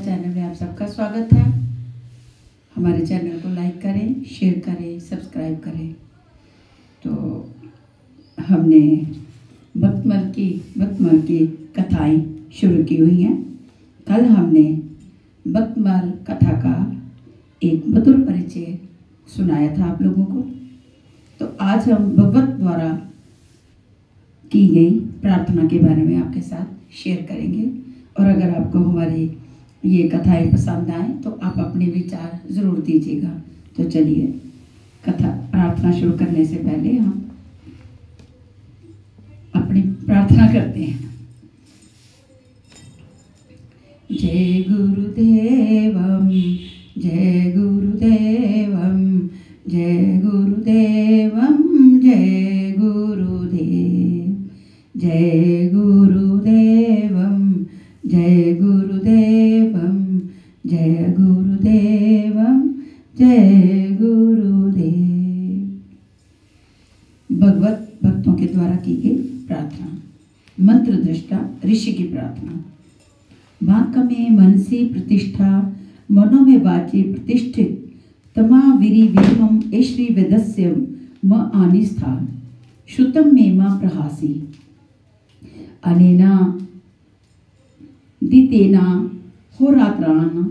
Channel में आप सबका स्वागत है। हमारे चैनल को लाइक करें, शेयर करें, सब्सक्राइब करें। तो हमने बख्तमल की कथाएं शुरू की हुई हैं। कल हमने बख्तमल कथा का एक मधुर परिचय सुनाया था आप लोगों को। तो आज हम भगवत द्वारा की गई प्रार्थना के बारे में आपके साथ शेयर करेंगे। और अगर आपको हमारी ये कथाएं पसंद आए तो आप अपने विचार ज़रूर दीजिएगा। तो चलिए कथा प्रार्थना शुरू करने से पहले हम अपनी प्रार्थना करते हैं। जय गुरुदेवम, जय गुरुदेवम, जय गुरुदेवम, जय गुरुदेव, जय गुरुदेवम, जय गुरुदेवम, जय गुरुदेवम, जय गुरुदेव। भगवत भक्तों के द्वारा की गई प्रार्थना। मंत्र दृष्टा ऋषि की प्रार्थना। वाक् में मनसी प्रतिष्ठा, मनो में वाची प्रतिष्ठित, तमा विरी वीमम एश्री वेदस्य म आनिस्था, श्रुतम में मां प्रहासी, अनेना दितेना होरात्रान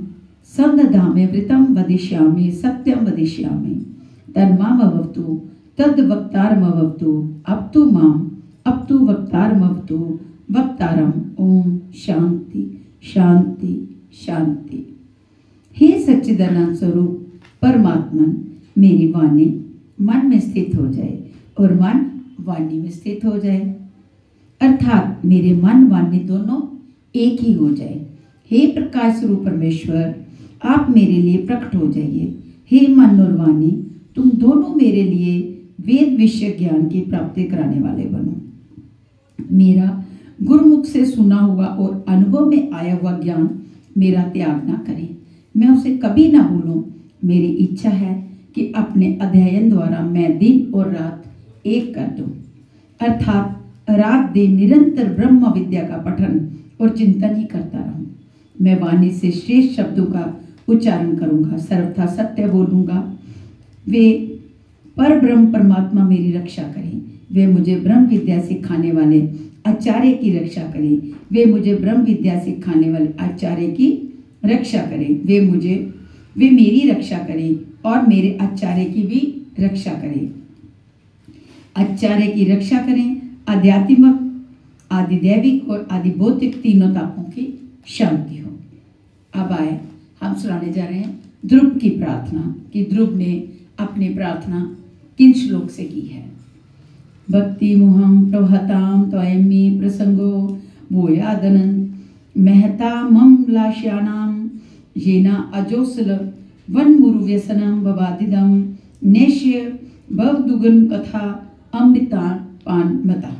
संदधामे वृतम वदिष्यामि, सत्यम वदिष्यामि, तन्मामवतु तद वक्तारमवतु, अप्तु माम अप्तु वक्तारमवतु वक्तारम। ओम शांति शांति शांति। हे सच्चिदानंद स्वरूप परमात्मन, मेरी वाणी मन में स्थित हो जाए और मन वाणी में स्थित हो जाए, अर्थात मेरे मन वाणी दोनों एक ही हो जाए। हे प्रकाश स्वरूप परमेश्वर, आप मेरे लिए प्रकट हो जाइए। हे मन और वाणी, तुम दोनों मेरे लिए वेद विषय ज्ञान की प्राप्ति कराने वाले बनो। मेरा गुरुमुख से सुना हुआ और अनुभव में आया हुआ ज्ञान मेरा त्याग ना करें, मैं उसे कभी ना भूलूं। मेरी इच्छा है कि अपने अध्ययन द्वारा मैं दिन और रात एक कर दूं, अर्थात रात दिन निरंतर ब्रह्म विद्या का पठन और चिंतन ही करता रहूं। मैं वाणी से श्रेष्ठ शब्दों का उच्चारण करूंगा, सर्वथा सत्य बोलूंगा। वे पर ब्रह्म परमात्मा मेरी रक्षा करें। वे मुझे ब्रह्म विद्या सिखाने वाले आचार्य की रक्षा करें। वे मुझे ब्रह्म विद्या सिखाने वाले आचार्य की रक्षा करें। वे मेरी रक्षा करें और मेरे आचार्य की भी रक्षा करें। आचार्य की रक्षा करें। आध्यात्मिक, आदिदैविक और आदिभौतिक तीनों तापों की शांति हो। अब आए हम सुनाने जा रहे हैं ध्रुव की प्रार्थना कि ध्रुव ने अपनी प्रार्थना किन श्लोक से की है। भक्ति मुहम प्रवहताम त्वयमी प्रसंगो भूयादनंद महता मम लाश्यानाम, येना अजोसल वनमुरुव्यसनम भवादिदम नेश्य भवदुगन कथा अमृतान पान मता।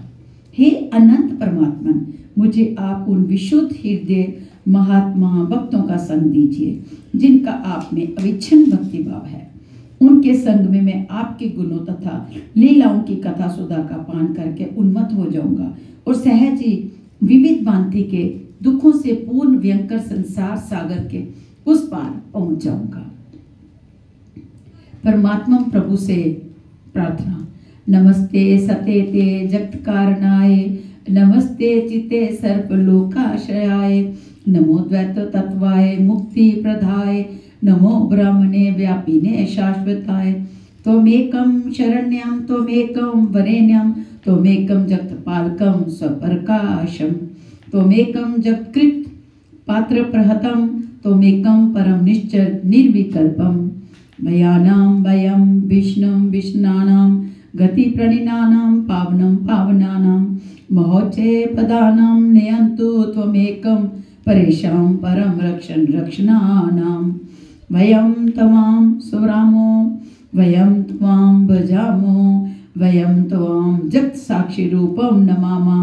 हे अनंत परमात्मन, मुझे आप उन विशुद्ध हृदय महात्मा भक्तों का संग दीजिए जिनका आप में अविच्छिन्न भक्ति भाव है। उनके संग में मैं आपके गुणों तथा लीलाओं की कथा सुधा का पान करके उन्मत्त हो जाऊंगा और सहज ही विविध भांति के दुखों से पूर्ण व्यंकर संसार सागर के उस पार पहुंच जाऊंगा। परमात्मा प्रभु से प्रार्थना। नमस्ते सते ते जगत कारणाय, नमस्ते चिते सर्वलोकाश्रयाय, नमो द्वैत तत्वाय मुक्ति प्रदाय, नमो ब्रह्मणे व्यापिने शाश्वताय। त्वमेकं शरण्यं त्वमेकं वरेण्यं, त्वमेकं जगत्पालकं स्वप्रकाशं, त्वमेकं जगत्कृत पात्रप्रहतं, त्वमेकं परम निश्चल निर्विकल्पं। भयानां भयं विष्णुं विष्णानां, गति प्रणिनानां पावनं पावनानां, महोच्चये पदानां नयन्तु त्वमेकं परेशां परम रक्षण रक्षणानां। वयं त्वां सुरामो, वयं त्वां भजामो, वयं त्वां जगत् साक्षी रूपं नमामः।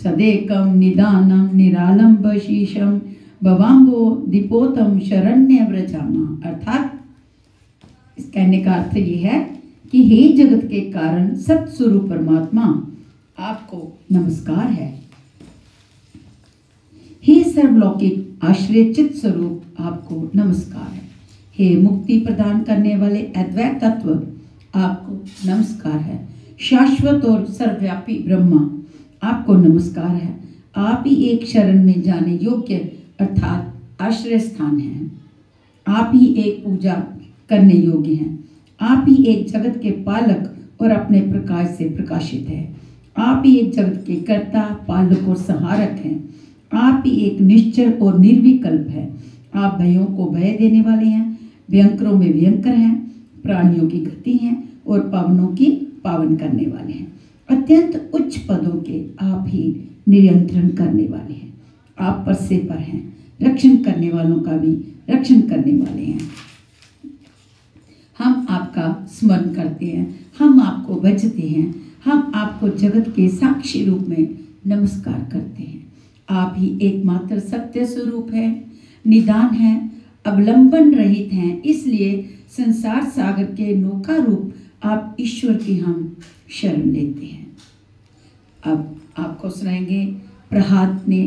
सदेकं निदानं निरालंबशीशं, भवाम्बो दीपोतं शरण्य व्रजामः। अर्थात इस कहने का अर्थ ये है कि हे जगत के कारण सत्स्वरूप परमात्मा, आपको नमस्कार है। हे सर्वलौकिक आश्रय चित्त स्वरूप आपको नमस्कार है। हे मुक्ति प्रदान करने वाले अद्वैत तत्व आपको नमस्कार है। शाश्वत और सर्वव्यापी ब्रह्मा आपको नमस्कार है। आप ही एक शरण में जाने योग्य अर्थात आश्रय स्थान है। आप ही एक पूजा करने योग्य हैं। आप ही एक जगत के पालक और अपने प्रकाश से प्रकाशित है। आप ही एक जगत के कर्ता, पालक और संहारक हैं। आप ही एक निश्चल और निर्विकल्प है। आप भयों को भय देने वाले हैं, भयंकरों में भयंकर हैं, प्राणियों की गति हैं और पावनों की पावन करने वाले हैं। अत्यंत उच्च पदों के आप ही नियंत्रण करने वाले हैं। आप पर से पर हैं, रक्षण करने वालों का भी रक्षण करने वाले हैं। हम आपका स्मरण करते हैं, हम आपको भजते हैं, हम आपको जगत के साक्षी रूप में नमस्कार करते हैं। आप ही एकमात्र सत्य स्वरूप है, निदान है, अवलंबन रहित हैं। इसलिए संसार सागर के नौका रूप आप ईश्वर की हम शरण लेते हैं। अब आपको सुनाएंगे प्रहलाद ने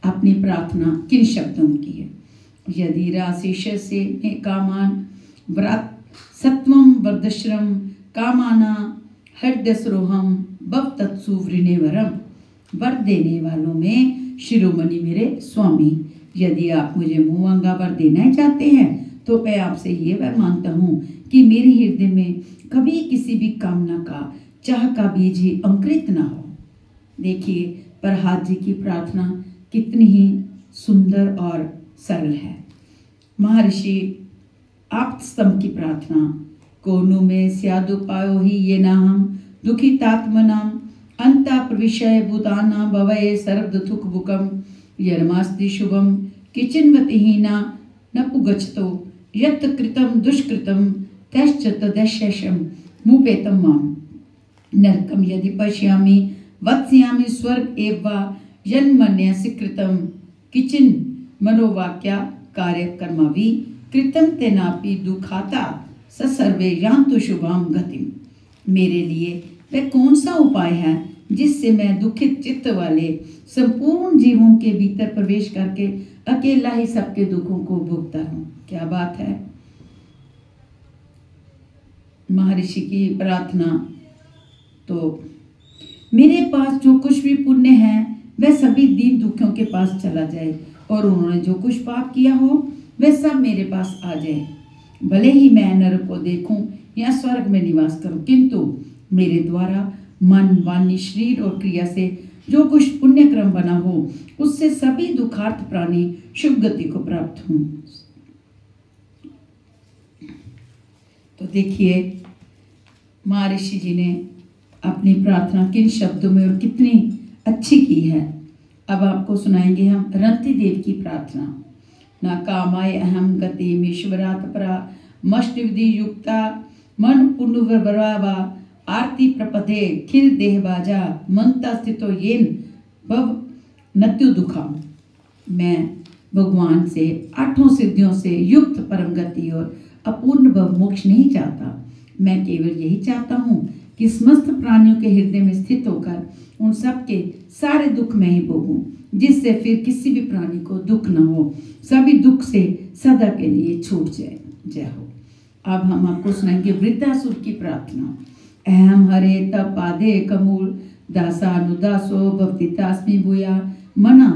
अपनी प्रार्थना किन शब्दों में की है। यदि राशिष से में कामान व्रत सत्वम वर्दश्रम कामाना हृदयसरोहम भव तत्सु वृणेवरम। वर देने वालों में शिरोमणि मेरे स्वामी, यदि आप मुझे मुंहमांगा वर देना चाहते हैं तो मैं आपसे ये वर मांगता हूँ कि मेरे हृदय में कभी किसी भी कामना का चाह का बीज ही अंकुरित ना हो। देखिए प्रहलाद जी की प्रार्थना कितनी ही सुंदर और सरल है। महर्षि आप्तस्तंभ की प्रार्थना, कोनु में स्यादु पायो ही ये नाहम दुखितात्मनाम अंता प्रविशय भूताना भवये सर्व दुख बुकम यरमास्ति शुभम किचिन्वतिहीना न पुगच्छतो यत् कृतं दुष्कृतं तश्च तदशेषं मुपेतं माम। नरकम यदि पश्यामि वत्स्यामि स्वर्ग एव वा यन्मन्यसि कृतं किचिन मनोवाक्या कार्यकर्मवि कृतं तेनापि दुखाता स सर्वे यान्तु शुभाम गतिम। मेरे लिए वह कौन सा उपाय है जिससे मैं दुखित चित्त वाले संपूर्ण जीवों के भीतर प्रवेश करके अकेला ही सबके दुखों को भोगता हूँ। क्या बात है। महर्षि की प्रार्थना, तो मेरे पास जो कुछ भी पुण्य है वह सभी दीन दुखियों के पास चला जाए और उन्होंने जो कुछ पाप किया हो वह सब मेरे पास आ जाए। भले ही मैं नरक को देखूं या स्वर्ग में निवास करूं, किंतु मेरे द्वारा मन, वाणी, शरीर और क्रिया से जो कुछ पुण्य क्रम बना हो उससे सभी दुखार्थ प्राणी शुभ गति को प्राप्त हों। तो देखिए महर्षि जी ने अपनी प्रार्थना किन शब्दों में और कितनी अच्छी की है। अब आपको सुनाएंगे हम रंती देव की प्रार्थना। न कामाय अहम गति मीश्वरात परा मष्ट विधि युक्ता मन पुण्यवा आरती प्रपदे खिल देह बाजा मनता स्थितो येन भव नत्यु दुखम। मैं भगवान से आठों सिद्धियों से युक्त परम गति और अपूर्ण भव मोक्ष नहीं चाहता। मैं केवल यही चाहता हूँ कि समस्त प्राणियों के हृदय में स्थित होकर उन सब के सारे दुख मैं ही भोगूं, जिससे फिर किसी भी प्राणी को दुख न हो, सभी दुख से सदा के लिए छूट जाए। जय हो। अब हम आपको सुनाएंगे वृद्धासुर की प्रार्थना। अहम हरे तपादे कमूल दासानुदासो भक्तितास्मि भूया मना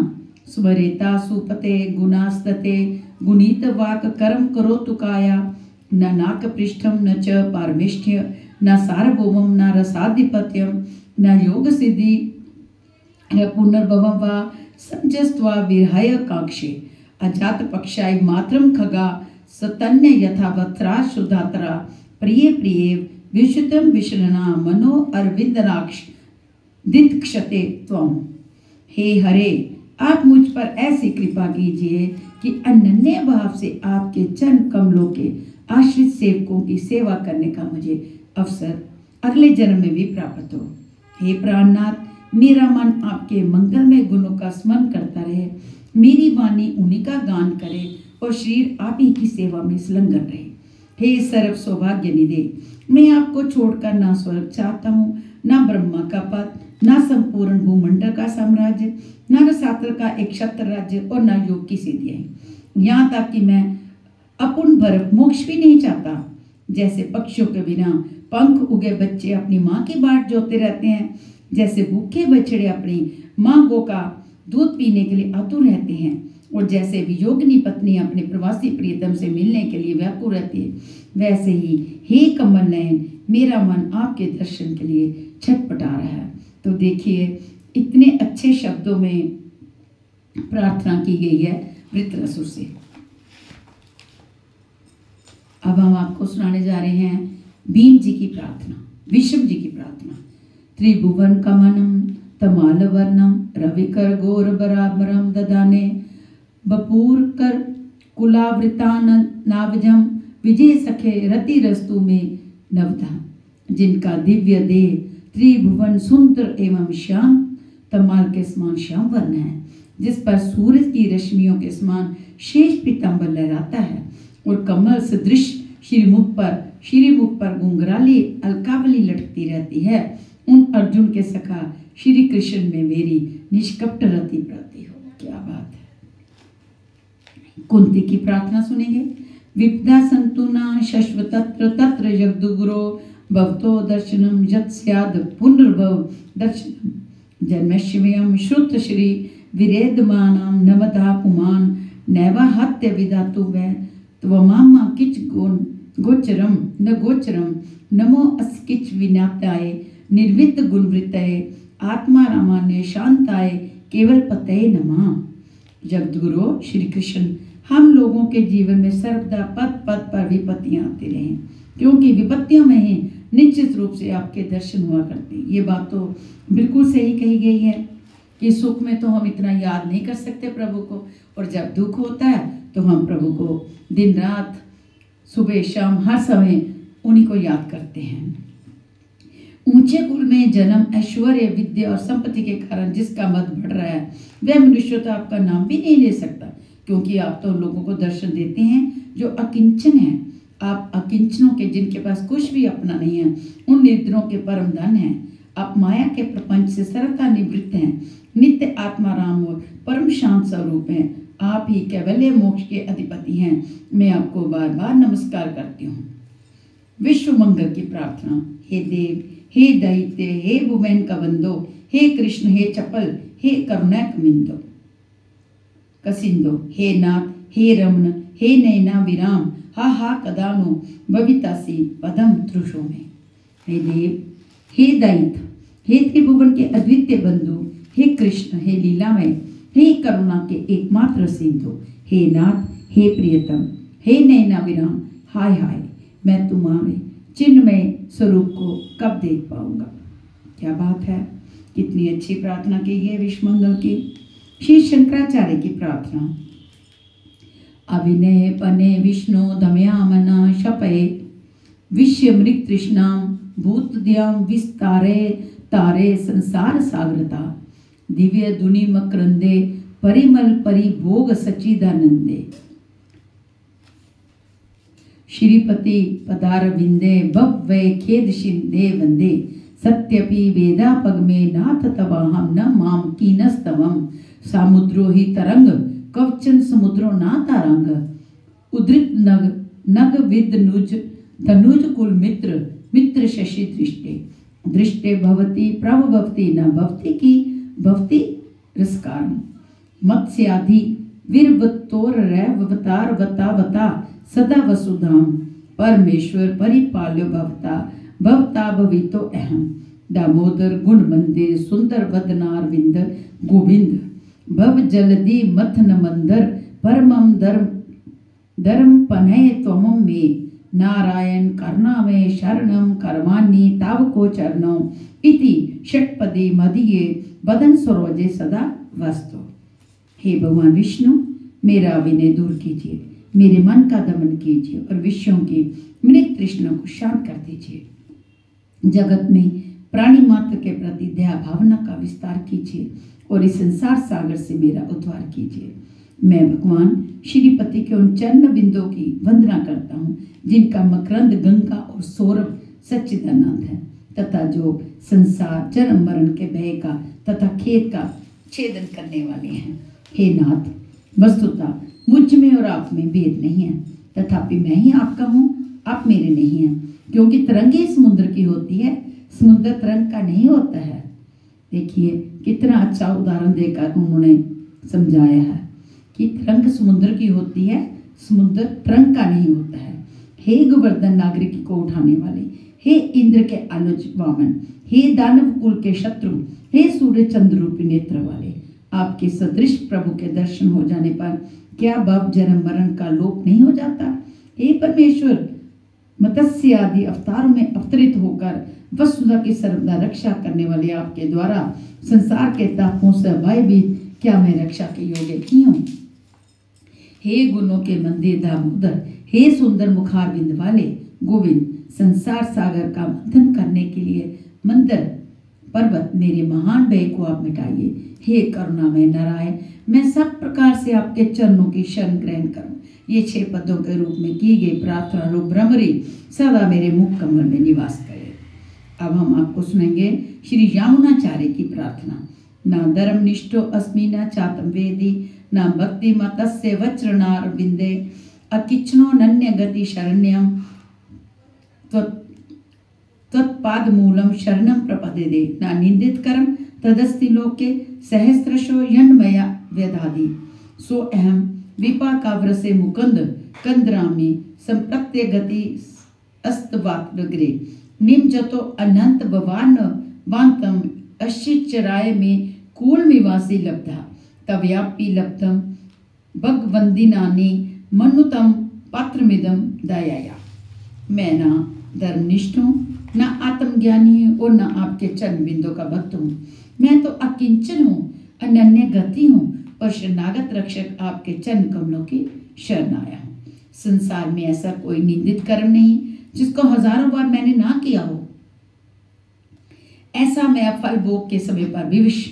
स्मरेता सुपते गुणास्तते गुणीत वाक कर्म करोतु काया न नाक पृष्ठम न च पारमेष्ठ्य न सार्वभौमम न रसाधिपत्यम न योग सिद्धि पुनर्भवम वा संजस्त्वा विरहय काक्षे अजात पक्षाय मात्रम खगा सतन्य यथावत्रा शुद्धातरा प्रिय प्रिय विशुतम विशरणा मनो अरविंदनाक्ष दित्क्षते त्वम। हे हरे, आप मुझ पर ऐसी कृपा कीजिए कि अनन्य भाव से आपके चरण कमलों के आश्रित सेवकों की सेवा करने का मुझे अवसर अगले जन्म में भी प्राप्त हो। हे प्राणनाथ, मेरा मन आपके मंगलमय गुणों का स्मरण करता रहे, मेरी वाणी उन्हीं का गान करे और शरीर आप ही की सेवा में संलग्न रहे। हे सर्व सौभाग्य निधे, मैं आपको छोड़कर ना स्वर्ग चाहता हूँ, ना ब्रह्मा का पद, ना संपूर्ण भूमंडल का साम्राज्य, ना रसातल का एक क्षत्र राज्य और ना योग की सिद्धियां। यहाँ तक कि मैं अपूर्ण भरत मोक्ष भी नहीं चाहता। जैसे पक्षियों के बिना पंख उगे बच्चे अपनी माँ की बाट जोते रहते हैं, जैसे भूखे बछड़े अपनी माँ गो का दूध पीने के लिए आतुर रहते हैं, और जैसे वियोगिनी पत्नी अपने प्रवासी प्रियतम से मिलने के लिए व्याकुल रहती है, वैसे ही हे कमल नयन मेरा मन आपके दर्शन के लिए छटपटा रहा है। तो देखिए इतने अच्छे शब्दों में प्रार्थना की गई है वृत्रासुर से। अब हम आपको सुनाने जा रहे हैं भीम जी की प्रार्थना, विषम जी की प्रार्थना। त्रिभुवन कमनम तमाल वर्णम रविकर गौर बराबरम ददाने बपूर कर कुलावृतान नावजम विजय सखे रति रस्तु में नवधा। जिनका दिव्य देह त्रिभुवन सुंदर एवं श्याम तमाल के समान श्याम वर्ण है, जिस पर सूरज की रश्मियों के समान शेष पीतांबर लहराता है, और कमल सदृश श्रीमुख पर घुंघराली अलकावली लटकती रहती है। उन अर्जुन के सखा श्री कृष्ण में मेरी निष्कपट रति प्रति हो। क्या बात है। कुंती की प्रार्थना सुनेंगे। विपदा संतुना शश्व तत्र तत्र जगदुगुरो भवतो दर्शनम यत् स्याद पुनर्भव दर्शनम जन्मश्वयं श्रुत श्री विरेदमानं नवधा पुमान नैवा हत्य विधातु वै त्वमामा किच गोचरम न गोचरम नमो अस्किच विनाताय निर्वित गुणवृतये आत्मा रामान्य शांताय केवल पतये नमः। जगद्गुरु श्री कृष्ण हम लोगों के जीवन में सर्वदा पद पद पर विपत्तियां आती रहें, क्योंकि विपत्तियों में ही निश्चित रूप से आपके दर्शन हुआ करते हैं। ये बात तो बिल्कुल सही कही गई है कि सुख में तो हम इतना याद नहीं कर सकते प्रभु को, और जब दुख होता है तो हम प्रभु को दिन रात सुबह शाम हर समय उन्हीं को याद करते हैं। ऊंचे कुल में जन्म ऐश्वर्य विद्या और संपत्ति के कारण जिसका मत बढ़ रहा है, वह मनुष्य तो आपका नाम भी नहीं ले सकता, क्योंकि आप तो लोगों को दर्शन देते हैं जो अकिंचन है। आप अकिंचनों के जिनके पास कुछ भी अपना नहीं है, उन निर्धनों के परम धन हैं। आप माया के प्रपंच से सर्वथा निवृत्त हैं, नित्य आत्मा राम और परम शांत स्वरूप हैं। आप ही कैवल्य मोक्ष के अधिपति हैं। मैं आपको बार बार नमस्कार करती हूँ। विश्व मंगल की प्रार्थना। हे देव, हे दैत्य, हे भुवन का बंदो, हे कृष्ण, हे चपल, हे करुणा कमिंदो कसिंदो, हे नाथ, हे रमन, हे नैना विराम, हा हा कदानो बवितासी पदम त्रुषो में। हे देव, हे दैत्य, हे त्रिभुवन के अद्वितीय बंधु, हे कृष्ण, हे लीलामय, हे करुणा के एकमात्र सिंधु, हे नाथ, हे प्रियतम, हे नैना विराम, हाय हाय मैं तुम्हारे चिन्मय स्वरूप को कब देख पाऊंगा। क्या बात है, कितनी अच्छी प्रार्थना की है विश्व मंगल की। श्री शंकराचार्य की प्रार्थना। अभिनय पने विष्णु दमयामना शपये विश्व मृग तृष्णाम भूत द्याम विस्तारे तारे संसार सागरता दिव्य दुनि मकरंदे परिमल परिभोग सच्चिदानंदे श्रीपति पदार विंदे भव्य खेद शिंदे वंदे सत्यपि वेदा पग में नाथ तवाहम न माम कीनस्तवम सामुद्रो ही तरंग कवचन समुद्रो ना तारंग उद्रित नग नग विद नुज धनुज कुल मित्र मित्र शशि दृष्टे दृष्टे भवती प्रभवती न भवती की भवती रसकार मत्स्याधि वीरवत्तोर रैवतार वता वता सदा वसुधाम परमेश्वर परिपाल्यो भवता भवता भवितो अहम दामोदर गुण मंदिर सुंदर वदनार विंद गोविंद भव जलदि मथन मंदर परमम धर्म पनय त्वमं में नारायण कर्णा में शरणम कर्माणि तावको चरणौ इति षट्पदी मदीये बदन सरोजे सदा वस्तु। हे भगवान विष्णु, मेरा विनय दूर कीजिए, मेरे मन का दमन कीजिए और विश्वों की मृग तृष्णा को शांत कर दीजिए। जगत में प्राणी मात्र के प्रति दया भावना का विस्तार कीजिए और इस संसार सागर से मेरा उद्धार कीजिए। मैं भगवान श्रीपति के उन चरण बिंदुओं की वंदना करता हूँ जिनका मकरंद गंगा और सौरभ सच्चिदानंद है। तथा जो संसार जन्म मरण के भय का तथा खेद का छेदन करने वाले हैं। हे नाथ, वस्तुतः मुझ में और आप में भेद नहीं है, तथापि मैं ही आपका हूँ, आप मेरे नहीं हैं। क्योंकि तरंगे समुद्र की होती है, समुद्र तरंग का नहीं होता है। देखिए कितना अच्छा उदाहरण देकर उन्होंने समझाया है कि तरंग समुद्र की होती है, समुद्र तरंग का नहीं होता है। हे गोवर्धन नागरिक को उठाने वाले, हे इंद्र के अनुज वामन, हे दानव कुल के शत्रु, हे सूर्य चंद्र रूपी नेत्र वाले, आपके सदृश प्रभु के दर्शन हो जाने पर क्या भव जन्म मरण का लोप नहीं हो जाता। हे परमेश्वर, मत्स्य आदि अवतारों में अवतरित होकर वसुधा की सर्वदा रक्षा करने वाले आपके द्वारा संसार के तापों से भयभीत क्या मैं रक्षा के योग्य की हूँ। हे गुणों के मंदिर दामोदर, हे सुंदर मुखारविंद वाले गोविंद, संसार सागर का मंथन करने के लिए मंदर पर्वत मेरे महान भय को आप मिटाइए। हे करुणामय नारायण, मैं सब प्रकार से आपके चरणों की शरण ग्रहण करूं। ये 6 पदों के रूप में की गई प्रार्थना रूप भ्रमरी सदा मेरे मुख कमल में निवास करे। अब हम आपको सुनेंगे श्री यमुनाचार्य की प्रार्थना। न धर्म निष्ठो अस्मि न चातम वेदी, न भक्ति मतस्य वज्रनार विंदे, अकिचनो नन्य गति शरण्यम त्वत्पाद मूलम शरणम प्रपदे। न निंदित कर्म तदस्ति लोके, सहस्रशो यन्मया व्यधादि। सो अहम विपाकाव्रसे मुकुंद कंद्रामि संप्रत्य गति अस्तवाग्रे, निमजतो अनंत भवान वांतम अश्चिचराय में कूल निवासी लब्धा, तव्यापि लब्धम भगवंदिनानि मनुतम पात्रमिदम दयाया। मैं ना धर्मनिष्ठ हूँ, न आत्मज्ञानी हूँ और न आपके चरण बिंदु का भक्त हूँ। मैं तो अकिंचन हूँ, अनन्य गति हूँ और शरणागत रक्षक आपके चरण कमलों की शरण आया हूँ। संसार में ऐसा कोई निंदित कर्म नहीं जिसको हजारों बार मैंने ना किया हो। ऐसा मैं फल भोग के समय पर विविश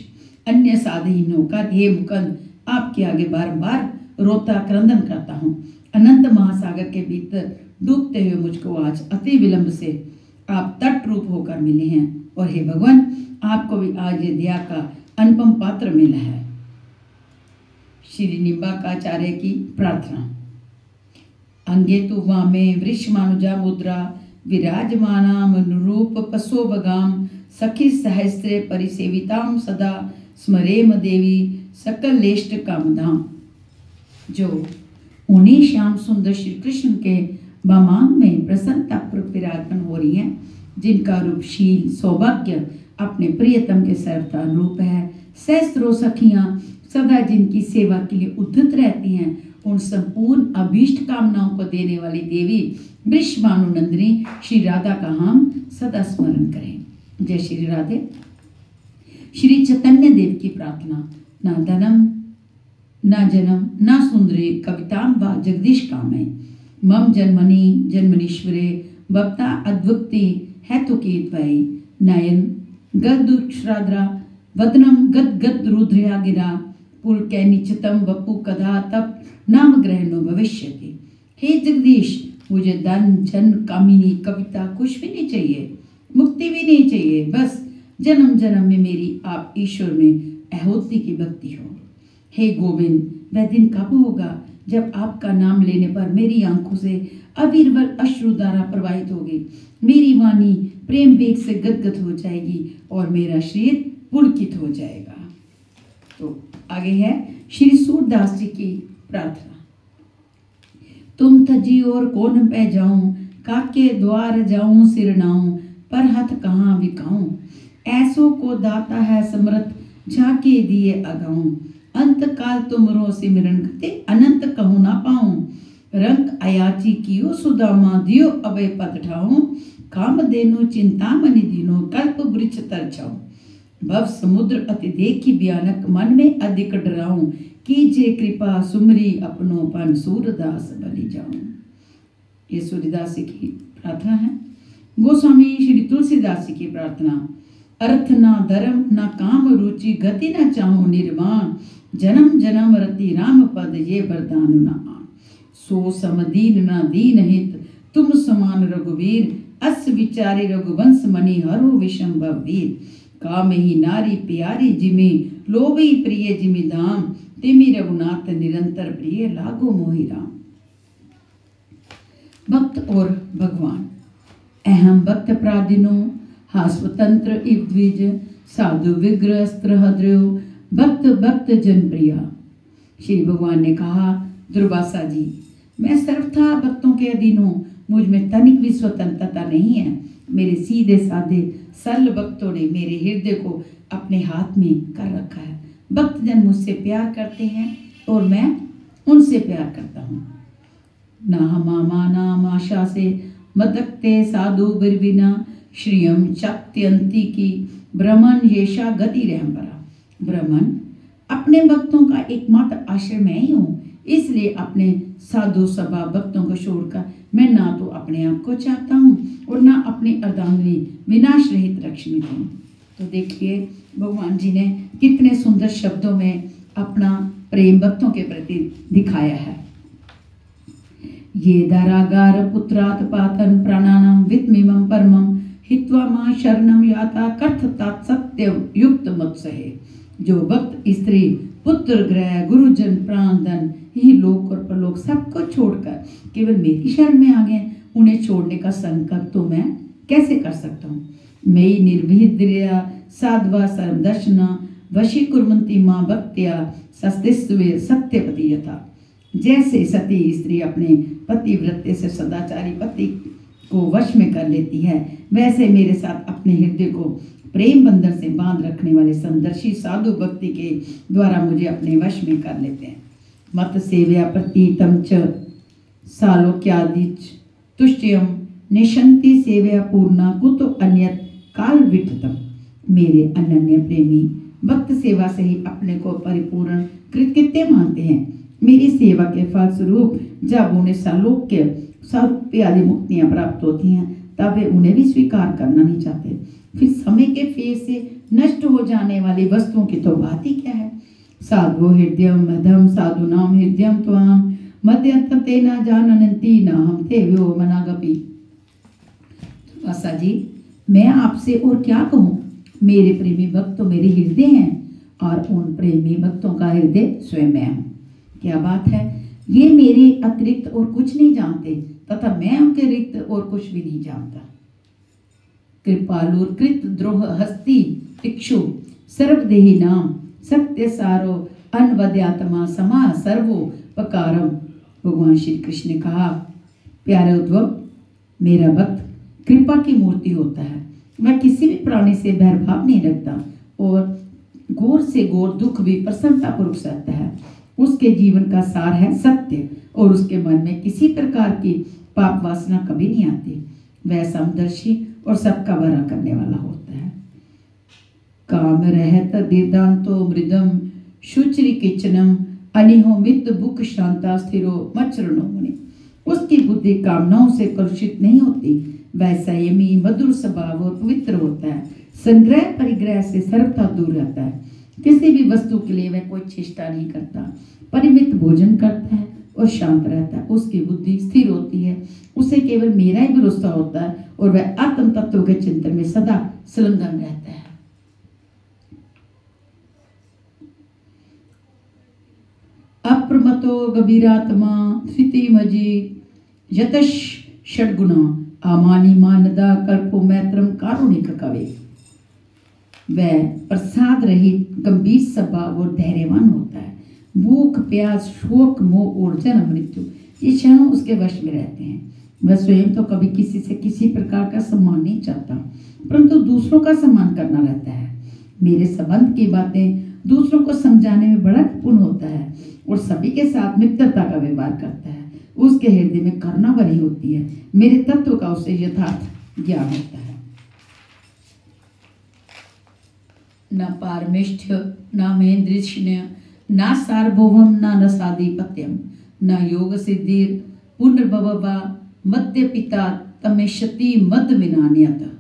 अन्य साधहीन होकर हे मुकुंद आपके आगे बारंबार रोता क्रंदन करता हूँ। अनंत महासागर के भीतर डूबते हुए मुझको आज अति विलंब से आप तट रूप होकर मिले हैं, और हे भगवान, आपको भी आज ये दया का अनुपम पात्र मिला है। श्री निम्बाकाचार्य की प्रार्थना। अंगे तु वामे वृषमानुजा मुद्रा, विराजमानाम अनुरूप पशोभगाम, सखी सहस्रे परिसेविताम सदा, स्मरेम देवी सकल लेष्ट कामधाम। जो उन्हीं श्याम सुंदर श्री कृष्ण के वामांग में प्रसन्नता पूर्वक विराजमान हो रही हैं, जिनका रूप शील सौभाग्य अपने प्रियतम के सर्वथा अनुरूप है। सहस्त्रों सखियां सदा जिनकी सेवा के लिए उद्यत रहती हैं, उन संपूर्ण अभीष्ट कामनाओं को देने वाली देवी वृषभानु नंदिनी श्री राधा का हम सदा स्मरण करें। जय श्री राधे। श्री चैतन्य देव की प्रार्थना। न धनम न जनम न सुंदरी कविताम व जगदीश कामय, मम जन्मनि जन्मनीश्वरे भक्ता अद्भुक्ति हेतु की त्वयि, नयन गदुश्राद्रा वदनम गद गद रुद्रया गिरा, पुलकैनिचितम वपु कदा तप नाम ग्रहणो भविष्यति। हे जगदीश, मुझे धन जन कामिनी कविता कुछ भी नहीं चाहिए, मुक्ति भी नहीं चाहिए, बस जन्म जन्म में मेरी आप ईश्वर में अहोती की भक्ति हो। हे गोविंद, वह दिन कब होगा जब आपका नाम लेने पर मेरी आंखों से अविरल अश्रुधारा प्रवाहित होगी, मेरी वाणी प्रेम वेग से गदगद हो जाएगी और मेरा शरीर पुलकित हो जाएगा। तो आगे है श्री सूरदास जी की प्रार्थना। तुम तजी और कौन पे जाऊं, काके द्वार जाऊं सिरनाऊं, पर हथ कहाँ बिकाऊं, ऐसो को दाता है समृत झाके दिए अगाऊं, अंत काल तुमरो सिमरन गते अनंत कहूँ ना पाऊं, रंग अयाची कियो सुदामा दियो अभय पद ठाऊं, काम देनु चिंतामणि दीनो कल्प वृक्ष तर जाऊं, भव समुद्र अति देखी भयानक मन में अधिक डराऊं, कीजिए कृपा सुमरी अपनोपन सूरदास बलि जाऊं। ये सूरदास जी की प्रार्थना है। गोस्वामी श्री तुलसीदास जी की प्रार्थना। अर्थ ना धर्म ना काम रुचि, गति न चाहूं निर्वाण, जन्म जन्म रति राम पद ये वरदान न आन, सो समदीन ना दीन हित, तुम समान रघुवीर अस विचारे रघुवंश मणि हरो विशंभव वीर। काम ही नारी प्यारी जिमी लोभी प्रिय जिमी धाम। तिमी रघुनाथ निरंतर प्रिय लागो मोहि राम। भक्त और भगवान। अहम भक्त प्रादिनो हा स्वतंत्र इव द्विज। साधु विग्रह अस्त्र हद्रो भक्त भक्त जन प्रिया। श्री भगवान ने कहा, दुर्वासा जी, मैं सर्वथा भक्तों के अधीन हूँ, मुझ में तनिक भी स्वतंत्रता नहीं है। मेरे सीधे साधे सरल भक्तों ने मेरे हृदय को अपने हाथ में कर रखा है। भक्तजन मुझसे प्यार करते हैं और मैं उनसे प्यार करता हूँ। ना मामा नाम आशा से मदकते साधु बिरबिना। श्रियम चक्त्यंती की ब्रह्मन येषा गति रहम्बरा। ब्रह्मन अपने भक्तों का एकमात्र आश्रय मैं ही हूँ, इसलिए अपने साधु सभा भक्तों को छोड़कर मैं ना तो अपने आप को चाहता हूँ और ना अपनी अर्धांगिनी विनाश रहित लक्ष्मी को। तो देखिए भगवान जी ने कितने सुंदर शब्दों में अपना प्रेम भक्तों के प्रति दिखाया है। ये दारागार पुत्रात पातन प्राणानाम वित्मिमं परमं हित्वा मां शरणम याता कथ तात सत्यम युक्त मत्सहे। जो भक्त स्त्री पुत्र ग्रह गुरुजन प्राणधन ही लोक और परलोक सबको छोड़कर केवल मेरी शरण में आ गए, उन्हें छोड़ने का संकल्प तो मैं कैसे कर सकता हूँ। मयि निर्विद्रिया साध्वा सर्व दर्शना वशी कुर्वन्ति मां भक्त्या सस्तिस्वे सत्यपति यथा। जैसे सती स्त्री अपने पतिव्रत्य से सदाचारी पति को वश में कर लेती है, वैसे मेरे साथ अपने हृदय को प्रेम बंधन से बांध रखने वाले समदर्शी साधु भक्ति के द्वारा मुझे अपने वश में कर लेते हैं। मत सेव्या प्रतीतम च सालोक्यादिच तुष्टियम निशंति सेव्या पूर्णा कुतो अन्यत काल विठतम। मेरे अनन्य प्रेमी भक्त सेवा से ही अपने को परिपूर्ण कृतकृत्य मानते हैं। मेरी सेवा के फलस्वरूप जब उन्हें सालोक्य सारूप्य आदि मुक्तियाँ प्राप्त होती हैं, तब वे उन्हें भी स्वीकार करना नहीं चाहते। फिर समय के फेर से नष्ट हो जाने वाली वस्तुओं की तो बात ही क्या है। साधु हृदयम मधम साधु नाम हृदयम त्वाम मध्यंतम ते न जानन्ति न हम ते व्यो मनागपि। आशा जी, मैं आपसे और क्या कहूँ। मेरे प्रेमी भक्त तो मेरे हृदय हैं और उन प्रेमी भक्तों का हृदय स्वयं मैं हूँ। क्या बात है, ये मेरे अतिरिक्त और कुछ नहीं जानते तथा मैं उनके रिक्त और कुछ भी नहीं जानता। कृपालुर कृत द्रोह हस्ती इक्षु सर्वदेही नाम सत्य सारो अनवद्यात्मा समा सर्वो पकारम। भगवान श्री कृष्ण ने कहा, प्यारे उद्धव, मेरा भक्त कृपा की मूर्ति होता है। मैं किसी भी प्राणी से बैरभाव नहीं रखता और घोर से घोर दुख भी प्रसन्नतापूर्वक सहता है। उसके जीवन का सार है सत्य और उसके मन में किसी प्रकार की पाप वासना कभी नहीं आती। वह समदर्शी और सबका भला करने वाला होता है। काम रहत दीर्दांतो मृदम शुचि किचनम अनिहो मित बुक शांता स्थिरो मच्छरणो मुनि। उसकी बुद्धि कामनाओं से कलुषित नहीं होती। वह संयमी मधुर स्वभाव और पवित्र होता है। संग्रह परिग्रह से सर्वथा दूर रहता है। किसी भी वस्तु के लिए वह कोई चेष्टा नहीं करता। परिमित भोजन करता है और शांत रहता है। उसकी बुद्धि स्थिर होती है। उसे केवल मेरा ही भरोसा होता है और वह आत्म तत्व के चिंतन में सदा संलग्न रहता है। अप्रमतो गभीरात्मा स्थिति मजी यतश षड्गुणा आमानी मानदा कल्पो मैत्रम कारुणिक कवे। वह प्रसाद रहित गंभीर स्वभाव और धैर्यवान होता है। भूख प्यास शोक मोह और जन्म मृत्यु ये क्षणों उसके वश में रहते हैं। वह स्वयं तो कभी किसी से किसी प्रकार का सम्मान नहीं चाहता, परंतु दूसरों का सम्मान करना रहता है। मेरे संबंध की बातें दूसरों को समझाने में बड़ा निपुण होता है और सभी के साथ मित्रता का व्यवहार करता है। उसके हृदय में करुणा भरी होती है। मेरे तत्व का उसे यथार्थ ज्ञान होता है। न पारमिष्ठ न महेंद्रिष्ण्य न सार्वभौम न रसाधिपत्यम न योग सिद्धिर पुनर्भववा मध्य पिता तमेशति मद विनान्यत।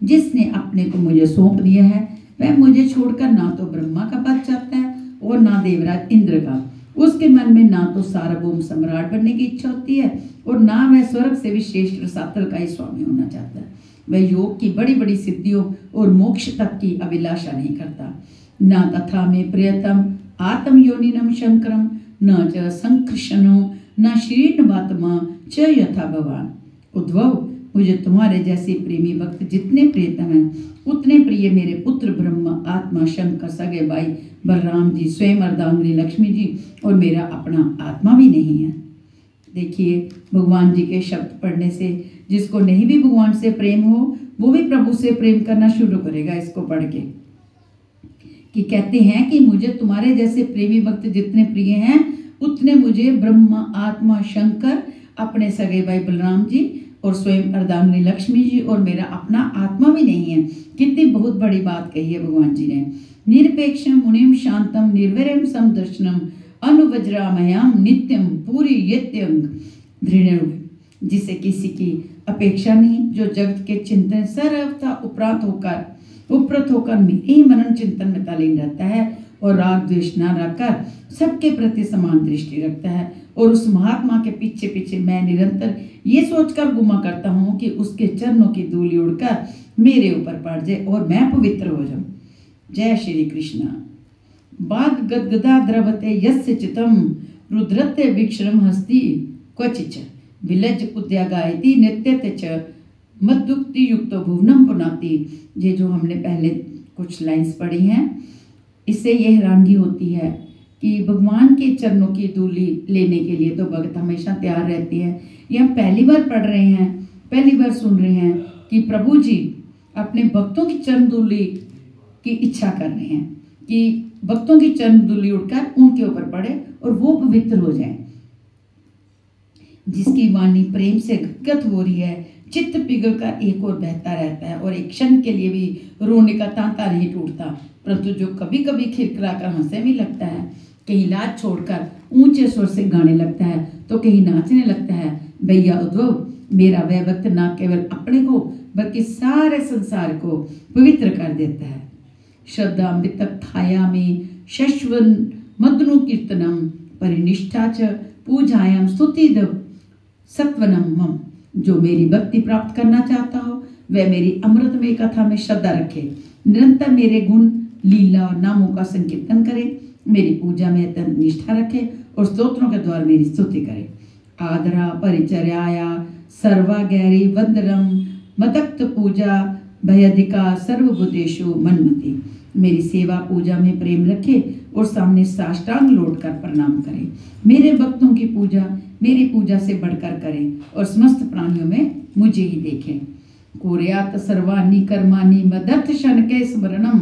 जिसने अपने को मुझे सौंप दिया है वह मुझे छोड़कर ना तो ब्रह्मा का पद चाहता है और ना देवराज इंद्र का। उसके मन में ना तो सार्वभौम सम्राट बनने की इच्छा होती है और ना वह स्वर्ग से भी श्रेष्ठ रसातल का ही स्वामी होना चाहता है। वह योग की बड़ी बड़ी सिद्धियों और मोक्ष तक की अभिलाषा नहीं करता। न तथा में प्रियतम आत्म योनिनम शंकरम न च संकृष्णो न श्रीर्णवात्मा च यथा भगवान। उद्धव, मुझे तुम्हारे जैसे प्रेमी भक्त जितने प्रियतम हैं उतने प्रिय मेरे पुत्र ब्रह्म, आत्मा, शंकर, सगे भाई बलराम जी, स्वयं अर्धांगिनी लक्ष्मी जी और मेरा अपना आत्मा भी नहीं है। देखिए, भगवान जी के शब्द पढ़ने से जिसको नहीं भी भगवान से प्रेम हो वो भी प्रभु से प्रेम करना शुरू करेगा। इसको पढ़ के कि कहते हैं कि मुझे तुम्हारे जैसे प्रेमी भक्त जितने प्रिय हैं उतने मुझे ब्रह्मा, आत्मा, शंकर, अपने सगे भाई बलराम जी और स्वयं अर्धांगिनी लक्ष्मी जी और मेरा अपना आत्मा भी नहीं है। कितनी बहुत बड़ी बात कही है भगवान जी ने। निरपेक्षम मुनिम शांतम निर्वैरम समदर्शनम अनुवज्रामयाम नित्यम पूरी यत्यंग दृढ़, जिसे किसी की अपेक्षा नहीं, जो जगत के चिंतन सर्वथा उपरत होकर मेरे ही मनन चिंतन में तल्लीन रहता है और राग द्वेष न रखकर सबके प्रति समान दृष्टि रखता है। और उस महात्मा के पीछे पीछे मैं निरंतर ये सोचकर गुमा करता हूँ कि उसके चरणों की धूली उड़कर मेरे ऊपर पड़ जाए और मैं पवित्र हो जाऊं। जय श्री कृष्ण। बाग गदगदा द्रवते यस्य चितम रुद्रते विक्षरम हस्ति क्वचिच विलज उद्यागायति नित्यते च मद्दुक्ति युक्तो भुवनम पुनाति। ये जो हमने पहले कुछ लाइंस पढ़ी हैं, इससे ये हैरानगी होती है कि भगवान के चरणों की धूली लेने के लिए तो भक्त हमेशा तैयार रहते हैं। ये हम पहली बार पढ़ रहे हैं, पहली बार सुन रहे हैं कि प्रभु जी अपने भक्तों की चरण धूली की इच्छा कर रहे हैं कि भक्तों की चरण धूली उड़कर उनके ऊपर पड़े और वो पवित्र हो जाए। जिसकी वाणी प्रेम से गदगद हो रही है, चित्त पिघल कर एक और बहता रहता है और एक क्षण के लिए भी रोने का तांता नहीं टूटता, परंतु जो कभी कभी खिलखिलाकर हंसने भी लगता है, कहीं लाज छोड़कर ऊंचे स्वर से गाने लगता है तो कहीं नाचने लगता है। भैया उद्धव, मेरा वह भक्त न केवल अपने को बल्कि सारे संसार को पवित्र कर देता है। श्रद्धा मृतक थाया में शश्वन मदनु कीर्तनम परिनिष्ठा च पूजायाम स्तुतिदव सत्वनम मम। जो मेरी भक्ति प्राप्त करना चाहता हो वह मेरी अमृतमय कथा में श्रद्धा रखे, निरंतर मेरे गुण, लीला और नामों का संकीर्तन करे, मेरी पूजा में अत्यंत निष्ठा रखे और स्तोत्रों के द्वारा मेरी स्तुति करे। आदरा परिचर्याया सर्वा गैरी वंदनम मदक्त पूजा भयधिका सर्वभूतेषु मनमति। मेरी सेवा पूजा में प्रेम रखे और सामने साष्टांग लौट कर प्रणाम करे। मेरे भक्तों की पूजा मेरी पूजा से बढ़कर करें और समस्त प्राणियों में मुझे ही देखें। कुर्यात सर्वाणि कर्माणि मदर्थ शनके स्मरणम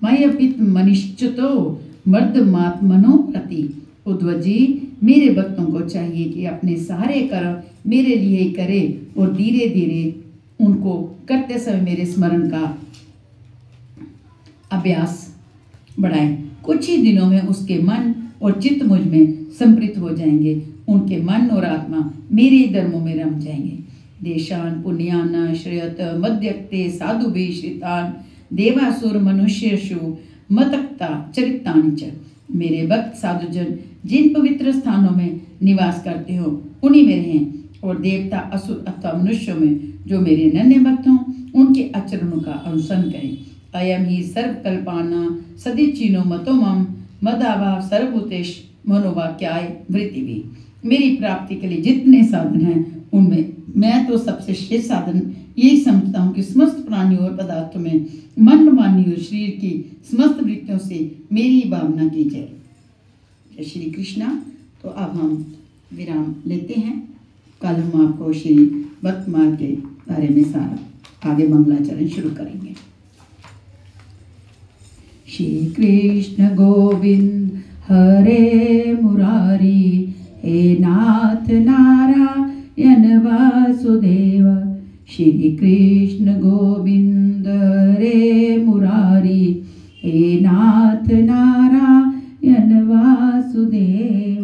मयपित मनिश्चितो मर्दमात्मनो प्रति। उद्धव जी, मेरे भक्तों को चाहिए कि अपने सारे कर्म मेरे लिए ही करे और धीरे धीरे उनको करते समय मेरे स्मरण का अभ्यास बढ़ाएं। कुछ ही दिनों में उसके मन और चित्त मुझ में संप्रीत हो जाएंगे, उनके मन और आत्मा मेरे ही धर्मों में रम जाएंगे। देशान पुण्यान श्रेयत मध्यक्ते साधु श्रितान देवासुर मनुष्यशु मतक्ता चरितानि च। मेरे भक्त साधुजन जिन पवित्र स्थानों में निवास करते हो उन्हीं में रहें और देवता, असुर अथवा मनुष्यों में जो मेरे नन्हे भक्त हों उनके आचरणों का अनुसरण करें। अयम ही सर्वकल्पाना सदिचिनो मतो मम मदाभाव सर्वभूतेश मनोवाक्याय वृत्ति भी। मेरी प्राप्ति के लिए जितने साधन हैं उनमें मैं तो सबसे श्रेष्ठ साधन यही समझता हूँ कि समस्त प्राणियों और पदार्थों में मन, वाणी और शरीर की समस्त वृत्तियों से मेरी भावना की जाए। जय श्री कृष्णा। तो अब हम विराम लेते हैं। कल हम आपको श्री भक्तमार्ग के बारे में सारा आगे मंगलाचरण शुरू करेंगे। श्री कृष्ण गोविंद हरे मुरारी, हे नाथ नारायण वासुदेव। श्री कृष्ण गोविंद हरे मुरारी, हे नाथ नारायण वासुदेव।